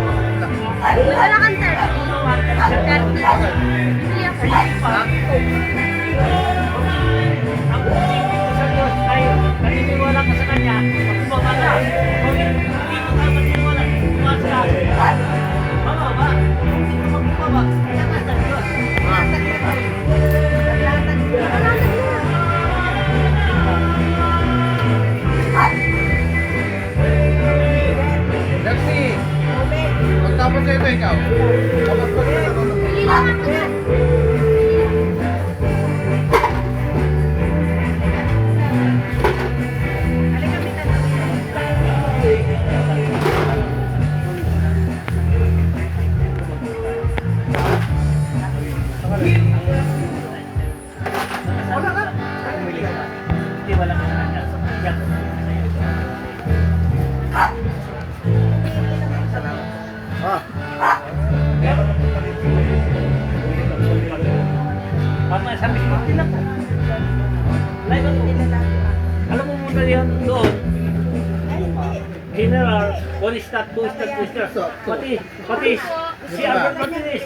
Wala kang 30. 30. Hindi ako. Ang puting mo sa Diyos ay naniniwala ka sa Kanya, magpapala ka. Kung hindi mo ka maniniwala, tumaas ka. Mababa. Hindi mo magpapaba. Kailangan sa Diyos. Lexi, magtapos sa ito ikaw. Kapag pag Kailangan mo yan. Hindi wala ka sa Kanya. Yan. Pag masabi ko, tinak ko. Like ako. Alam mo muna yan doon. General, 1 star, 2 star, 3 star. Pati si Albert Martinez.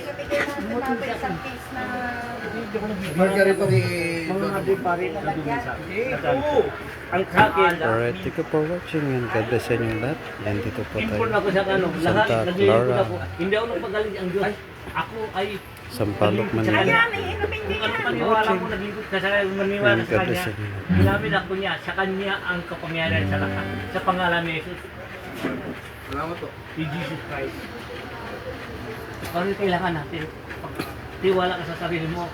Margarito kay... Mga adipari na dumi sa akin. Ang sa akin, Alright, thank you for watching and God bless sa inyong lahat. Yan dito po import tayo. ako sa ano, lahat Santa naglilingkod Clara. ako. Hindi ako nagpagaling ang Diyos. Ako ay Sampaloc, sa Manila. Kanya. Kung ano paniwala ko, naglingkod ka sa maniwala And sa God Kanya. bless sa inyo. Ginamit ako niya, sa Kanya ang kapangyarihan sa lahat. Sa pangalan ni Jesus, Salamat po. ni Jesus Christ. Ano kailangan natin? Tiwala ka sa sarili mo.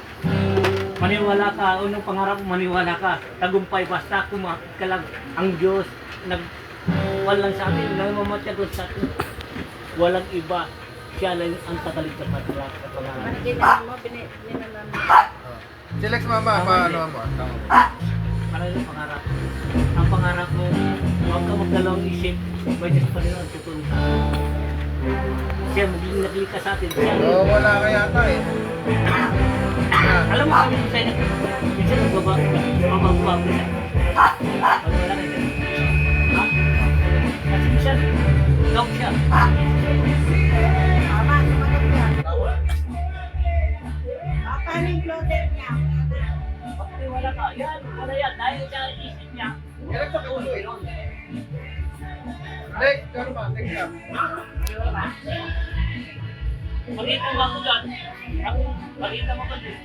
Maniwala ka, unang pangarap mo, maniwala ka. Tagumpay, basta ka lang. Ang Diyos, walang sa atin, namamatyagot sa atin. Walang iba. Siya lang ang tagaligtas sa pangalan. Si Lex mama, paano mo? Para yung pangarap. Ang pangarap mo, huwag ka magdalawang isip. May Diyos pa rin ang tutulong sa atin. Siya magiging naglikas sa atin. Siya Oo, wala ka yata eh. alam mo kami sa inyo, minsan nagbaba, mababa ko siya. Pag wala ka dyan. Ha? Kasi minsan, lock siya. Pag wala ka, yan, wala yan. Dahil sa isip niya, Lex, sa ulo eh. yun. Lex, ano ba? Lex ka. Makita mo ako dyan. Makita mo ko dyan.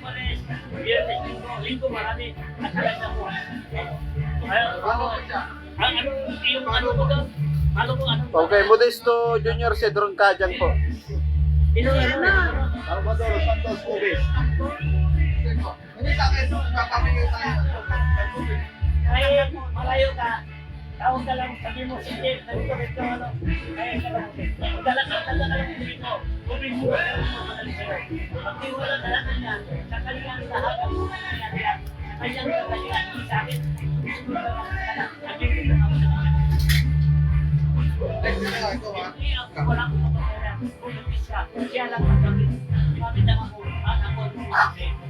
Biyernes, linggo, marami. At talaga mo. Paano ko siya? Ano, yung ano ko doon? Ano mo, ano? Okay, Modesto Junior Cedron Kajang po. Salvador Santos Ubis. Hindi sa akin, kakapigil tayo. Kaya malayo ka. Tawag ka lang, sabi mo, sige, nandito, ano. Kaya ka lang. Dala ka lang dito. Ubig mo, madali sa'yo. Pag di wala talaga yan, sa kanyang lahat ang mga nangyayari. Sa kanyang kagalingan, sa akin. Nandito na ako sa mga. Lex, na ito ha. Hindi ako walang kapagyaran. Pumipis ka. Siya lang ang gamit. Gamit lang ako. Anak ko,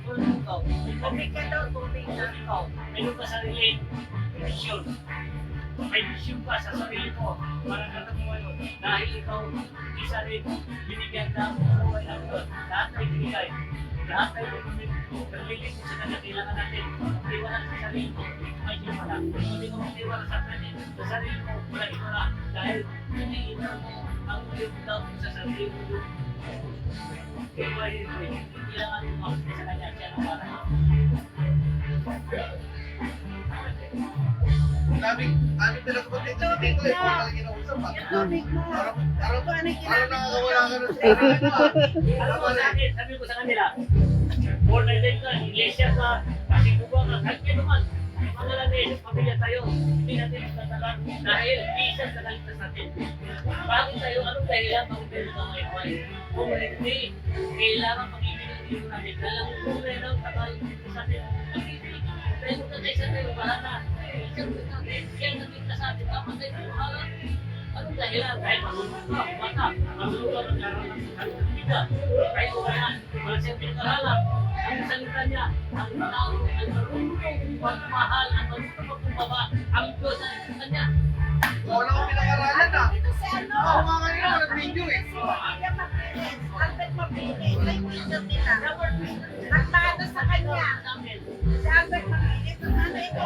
tulong ko. Tubig ka daw, tubig na ikaw. Mayroon ka sarili. Misyon. May misyon ka sa sarili mo. Para katamuan mo. Dahil ikaw, isa rin. Binigyan ka ang buhay ng Diyos. Lahat ay binigay. Lahat ay binigay. Naglilig mo sa kanya. Kailangan natin. Magtiwala sa sarili mo. May simula. Hindi mo magtiwala sa kanya. Sa sarili mo. Wala iwala. Dahil hindi ina mo ang iyong daw sa sarili mo. Kailangan mo makasya sa kanya. Siya ang para. Aming pinagpunta dito dito eh. Kung talagang kinausap ha. Parang nakakawala ka nun sa Alam mo sa akin, sabi ko sa kanila, born again ka, iglesia ka, kasiguba ka, kahit kaya naman, pangalan na Jesus, pamilya tayo, hindi natin magtatalan dahil isa sa kaligtas natin. Bakit tayo, anong dahilan, bakit tayo nangayon? Kung hindi, kailangan pag-ibig natin, kailangan kung meron tagal sa atin, pag-ibig. Pero kung tayo sa tayo, bahala. Siya nagligtas sa atin, tapos tayo bahala. Anong dahilan? Kahit marunong ka, bata, marunong ka, nagkaroon ng kalimutan. Kahit wala, Wala siyang pinag-aralan. Ang salita niya, ang tao, ang marunong magmahal, ang marunong magkumbaba, ang Diyos ang sa kanya. Wala akong pinag-aralan ah. Ito si ano? Ako nga ngayon ako nag-video eh. Si William Martinez, Albert Martinez, may video nila. Nagmano sa kanya. Si Albert Martinez, nagmano ito,